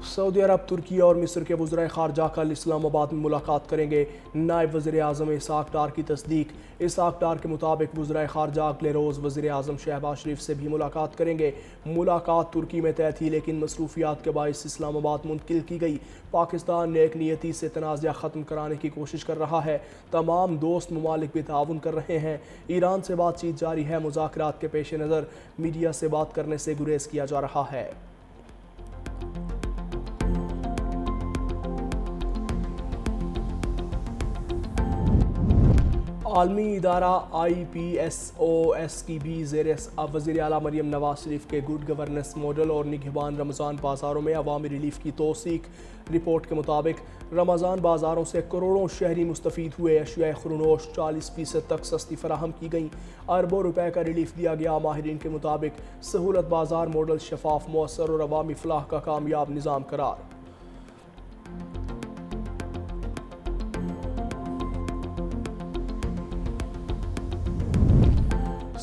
سعودی عرب ترکی اور مصر کے وزرائے خارجہ کل اسلام آباد میں ملاقات کریں گے۔ نائب وزیر اعظم اسحاق ڈار کی تصدیق۔ اسحاق ڈار کے مطابق وزرائے خارجہ اگلے روز وزیر اعظم شہباز شریف سے بھی ملاقات کریں گے۔ ملاقات ترکی میں طے تھی لیکن مصروفیات کے باعث اسلام آباد منتقل کی گئی۔ پاکستان نیک نیتی سے تنازع ختم کرانے کی کوشش کر رہا ہے۔ تمام دوست ممالک بھی تعاون کر رہے ہیں۔ ایران سے بات چیت جاری ہے۔ مذاکرات کے پیش نظر میڈیا سے بات کرنے سے گریز کیا جا رہا ہے۔ عالمی ادارہ IPSOS کی بھی زیر وزیر اعلیٰ مریم نواز شریف کے گڈ گورننس ماڈل اور نگہبان رمضان بازاروں میں عوامی ریلیف کی توثیق۔ رپورٹ کے مطابق رمضان بازاروں سے کروڑوں شہری مستفید ہوئے۔ اشیاء خورنوش 40% تک سستی فراہم کی گئیں۔ اربوں روپے کا ریلیف دیا گیا۔ ماہرین کے مطابق سہولت بازار ماڈل شفاف، مؤثر اور عوامی فلاح کا کامیاب نظام قرار۔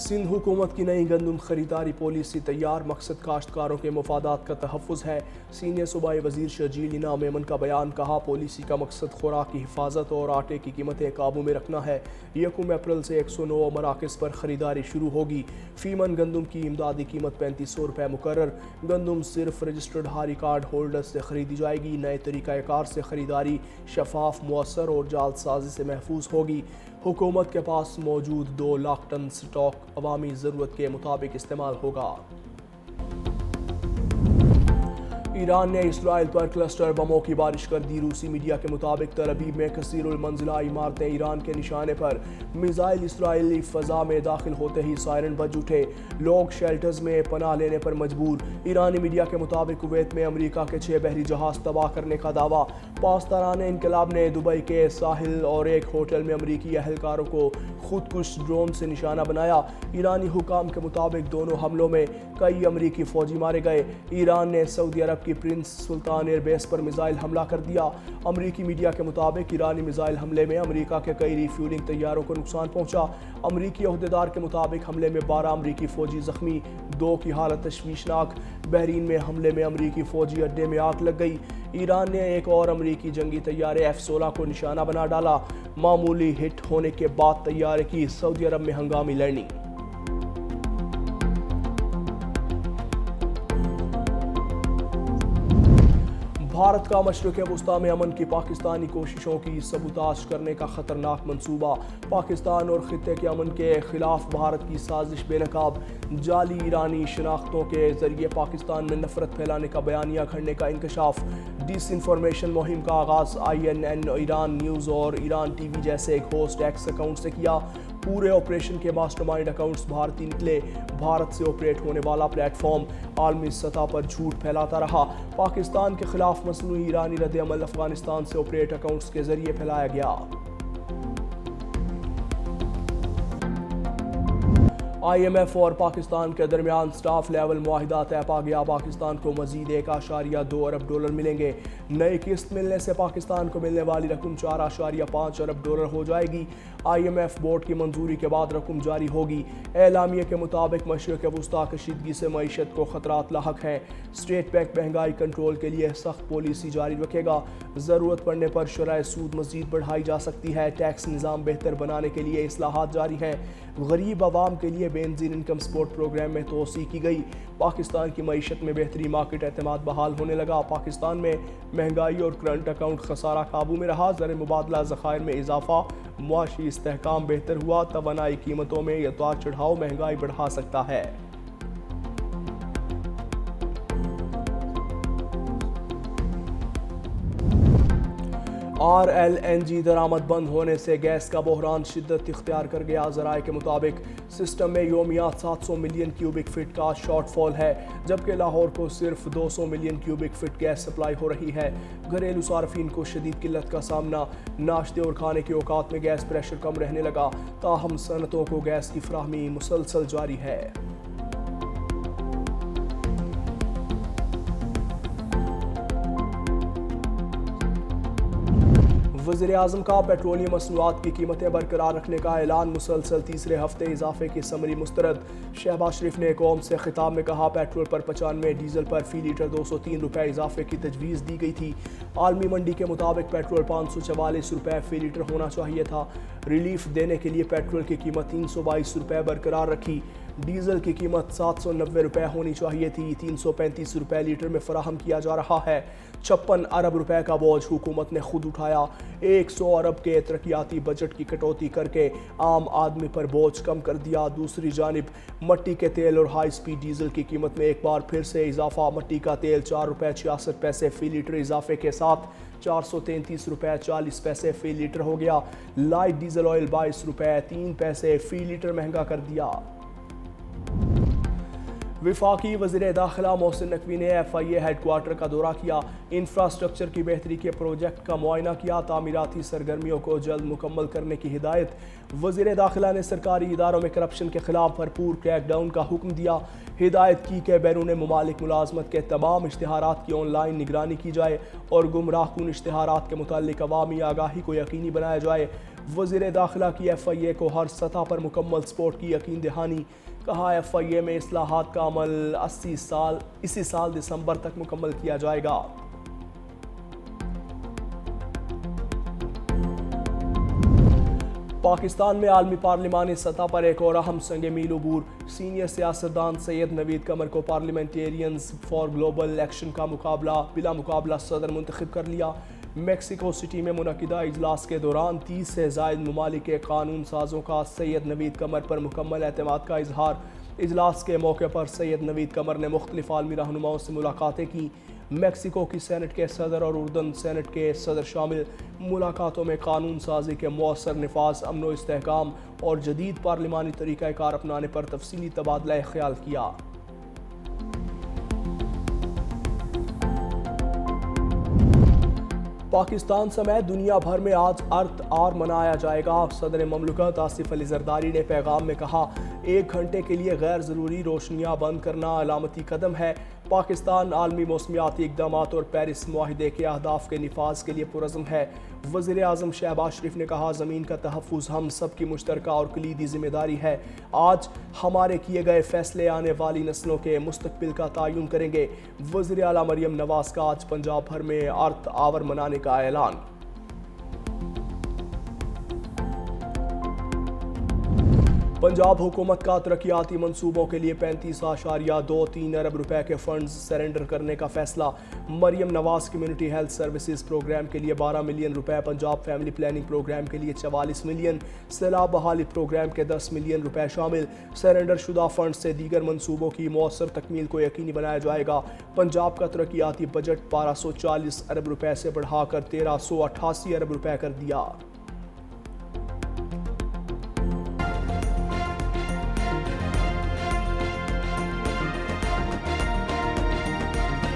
سندھ حکومت کی نئی گندم خریداری پالیسی تیار، مقصد کاشتکاروں کے مفادات کا تحفظ ہے۔ سینئر صوبائی وزیر شرجیل انعام میمن کا بیان۔ کہا پالیسی کا مقصد خوراک کی حفاظت اور آٹے کی قیمتیں قابو میں رکھنا ہے۔ 1 اپریل سے 109 مراکز پر خریداری شروع ہوگی۔ فی من گندم کی امدادی قیمت 3500 روپے مقرر۔ گندم صرف رجسٹرڈ ہاری کارڈ ہولڈر سے خریدی جائے گی۔ نئے طریقہ کار سے خریداری شفاف، مؤثر اور جعل سازی سے محفوظ ہوگی۔ حکومت کے پاس موجود 2 لاکھ ٹن سٹاک عوامی ضرورت کے مطابق استعمال ہوگا۔ ایران نے اسرائیل پر کلسٹر بموں کی بارش کر دی۔ روسی میڈیا کے مطابق تل ابیب میں کثیر المنزلہ عمارتیں ایران کے نشانے پر۔ میزائل اسرائیلی فضا میں داخل ہوتے ہی سائرن بج اٹھے۔ لوگ شیلٹرز میں پناہ لینے پر مجبور۔ ایرانی میڈیا کے مطابق کویت میں امریکہ کے 6 بحری جہاز تباہ کرنے کا دعویٰ۔ پاسداران انقلاب نے دبئی کے ساحل اور ایک ہوٹل میں امریکی اہلکاروں کو خودکش ڈرون سے نشانہ بنایا۔ ایرانی حکام کے مطابق دونوں حملوں میں کئی امریکی فوجی مارے گئے۔ ایران نے سعودی عرب کی پرنس سلطان ایئر بیس پر میزائل حملہ کر دیا۔ امریکی میڈیا کے مطابق ایرانی میزائل حملے میں امریکہ کے کئی ری فیولنگ طیاروں کو نقصان پہنچا۔ امریکی عہدیدار کے مطابق حملے میں 12 امریکی فوجی زخمی، 2 کی حالت تشویشناک۔ بحرین میں حملے میں امریکی فوجی اڈے میں آگ لگ گئی۔ ایران نے ایک اور امریکی جنگی طیارے F-16 کو نشانہ بنا ڈالا۔ معمولی ہٹ ہونے کے بعد طیارے کی سعودی عرب میں ہنگامی لینڈنگ۔ بھارت کا مشرق وسطیٰ میں امن کی پاکستانی کوششوں کی سبوتاژ کرنے کا خطرناک منصوبہ۔ پاکستان اور خطے کے امن کے خلاف بھارت کی سازش بے نقاب۔ جعلی ایرانی شناختوں کے ذریعے پاکستان میں نفرت پھیلانے کا بیانیہ گھڑنے کا انکشاف۔ ڈس انفارمیشن مہم کا آغاز INN ایران نیوز اور ایران ٹی وی جیسے گھوسٹ ایکس اکاؤنٹ سے کیا۔ پورے آپریشن کے ماسٹر مائنڈ اکاؤنٹس بھارتی نکلے۔ بھارت سے آپریٹ ہونے والا پلیٹ فارم عالمی سطح پر جھوٹ پھیلاتا رہا۔ پاکستان کے خلاف مصنوعی ایرانی رد عمل افغانستان سے آپریٹ اکاؤنٹس کے ذریعے پھیلایا گیا۔ IMF اور پاکستان کے درمیان سٹاف لیول معاہدہ طے پا گیا۔ پاکستان کو مزید $1.2 ارب ملیں گے۔ نئی قسط ملنے سے پاکستان کو ملنے والی رقم $4.5 ارب ہو جائے گی۔ IMF بورڈ کی منظوری کے بعد رقم جاری ہوگی۔ اعلامیے کے مطابق مشرق وسطیٰ کشیدگی سے معیشت کو خطرات لاحق ہیں۔ اسٹیٹ بینک مہنگائی کنٹرول کے لیے سخت پالیسی جاری رکھے گا۔ ضرورت پڑنے پر شرح سود مزید بڑھائی جا سکتی ہے۔ ٹیکس نظام بہتر بنانے کے لیے اصلاحات جاری ہیں۔ غریب عوام کے لیے بینزین انکم سپورٹ پروگرام میں توسیع کی گئی۔ پاکستان کی معیشت میں بہتری، مارکیٹ اعتماد بحال ہونے لگا۔ پاکستان میں مہنگائی اور کرنٹ اکاؤنٹ خسارہ قابو میں رہا۔ زر مبادلہ ذخائر میں اضافہ، معاشی استحکام بہتر ہوا۔ توانائی قیمتوں میں اتار چڑھاؤ مہنگائی بڑھا سکتا ہے۔ RLNG درآمد بند ہونے سے گیس کا بحران شدت اختیار کر گیا۔ ذرائع کے مطابق سسٹم میں یومیہ 700 ملین کیوبک فٹ کا شارٹ فال ہے، جبکہ لاہور کو صرف 200 million cubic feet gas supply ہو رہی ہے۔ گھریلو صارفین کو شدید قلت کا سامنا۔ ناشتے اور کھانے کے اوقات میں گیس پریشر کم رہنے لگا، تاہم صنعتوں کو گیس کی فراہمی مسلسل جاری ہے۔ وزیر اعظم کا پیٹرولیم مصنوعات کی قیمتیں برقرار رکھنے کا اعلان، مسلسل تیسرے ہفتے اضافے کی سمری مسترد۔ شہباز شریف نے قوم سے خطاب میں کہا پیٹرول پر 95، ڈیزل پر فی لیٹر 203 روپے اضافے کی تجویز دی گئی تھی۔ عالمی منڈی کے مطابق پیٹرول 544 روپے فی لیٹر ہونا چاہیے تھا۔ ریلیف دینے کے لیے پیٹرول کی قیمت 322 روپے برقرار رکھی۔ ڈیزل کی قیمت 790 روپے ہونی چاہیے تھی، 335 روپے لیٹر میں فراہم کیا جا رہا ہے۔ 56 ارب روپے کا بوجھ حکومت نے خود اٹھایا۔ 100 ارب کے ترقیاتی بجٹ کی کٹوتی کر کے عام آدمی پر بوجھ کم کر دیا۔ دوسری جانب مٹی کے تیل اور ہائی سپیڈ ڈیزل کی قیمت میں ایک بار پھر سے اضافہ۔ مٹی کا تیل 4 روپے 66 پیسے فی لیٹر اضافے کے ساتھ 433 روپے 40 پیسے فی لیٹر ہو گیا۔ لائٹ ڈیزل آئل 22 روپے 3 پیسے فی لیٹر مہنگا کر دیا۔ وفاقی وزیر داخلہ محسن نقوی نے ایف آئی اے ہیڈ کوارٹر کا دورہ کیا، انفراسٹرکچر کی بہتری کے پروجیکٹ کا معائنہ کیا، تعمیراتی سرگرمیوں کو جلد مکمل کرنے کی ہدایت۔ وزیر داخلہ نے سرکاری اداروں میں کرپشن کے خلاف بھرپور کریک ڈاؤن کا حکم دیا، ہدایت کی کہ بیرون ممالک ملازمت کے تمام اشتہارات کی آن لائن نگرانی کی جائے اور گمراہ کن اشتہارات کے متعلق عوامی آگاہی کو یقینی بنایا جائے۔ وزیر داخلہ کی ایف آئی اے کو ہر سطح پر مکمل سپورٹ کی یقین دہانی، کہا ایف آئی اے میں اصلاحات کا عمل اسی سال دسمبر تک مکمل کیا جائے گا۔ پاکستان میں عالمی پارلیمانی سطح پر ایک اور اہم سنگ میل عبور، سینئر سیاستدان سید نوید قمر کو پارلیمنٹیرینز فار گلوبل ایکشن کا بلا مقابلہ صدر منتخب کر لیا۔ میکسیکو سٹی میں منعقدہ اجلاس کے دوران 30 سے زائد ممالک کے قانون سازوں کا سید نوید قمر پر مکمل اعتماد کا اظہار۔ اجلاس کے موقع پر سید نوید قمر نے مختلف عالمی رہنماؤں سے ملاقاتیں کی۔ میکسیکو کی سینٹ کے صدر اور اردن سینٹ کے صدر شامل۔ ملاقاتوں میں قانون سازی کے مؤثر نفاذ، امن و استحکام اور جدید پارلیمانی طریقہ کار اپنانے پر تفصیلی تبادلہ خیال کیا۔ پاکستان سمیت دنیا بھر میں آج ارتھ آور منایا جائے گا۔ صدر مملکت آصف علی زرداری نے پیغام میں کہا 1 گھنٹے کے لیے غیر ضروری روشنیاں بند کرنا علامتی قدم ہے۔ پاکستان عالمی موسمیاتی اقدامات اور پیرس معاہدے کے اہداف کے نفاذ کے لیے پرعزم ہے۔ وزیر اعظم شہباز شریف نے کہا زمین کا تحفظ ہم سب کی مشترکہ اور کلیدی ذمہ داری ہے۔ آج ہمارے کیے گئے فیصلے آنے والی نسلوں کے مستقبل کا تعین کریں گے۔ وزیر اعلیٰ مریم نواز کا آج پنجاب بھر میں ارتھ آور منانے کا اعلان۔ پنجاب حکومت کا ترقیاتی منصوبوں کے لیے 35.23 ارب روپے کے فنڈز سرنڈر کرنے کا فیصلہ۔ Maryam Nawaz community health services programme کے لیے 12 ملین روپے، پنجاب فیملی پلاننگ پروگرام کے لیے 44 ملین، سیلاب بحالی پروگرام کے 10 ملین روپے شامل۔ سرنڈر شدہ فنڈ سے دیگر منصوبوں کی مؤثر تکمیل کو یقینی بنایا جائے گا۔ پنجاب کا ترقیاتی بجٹ 1240 ارب روپے سے بڑھا کر 1388 ارب روپے کر دیا۔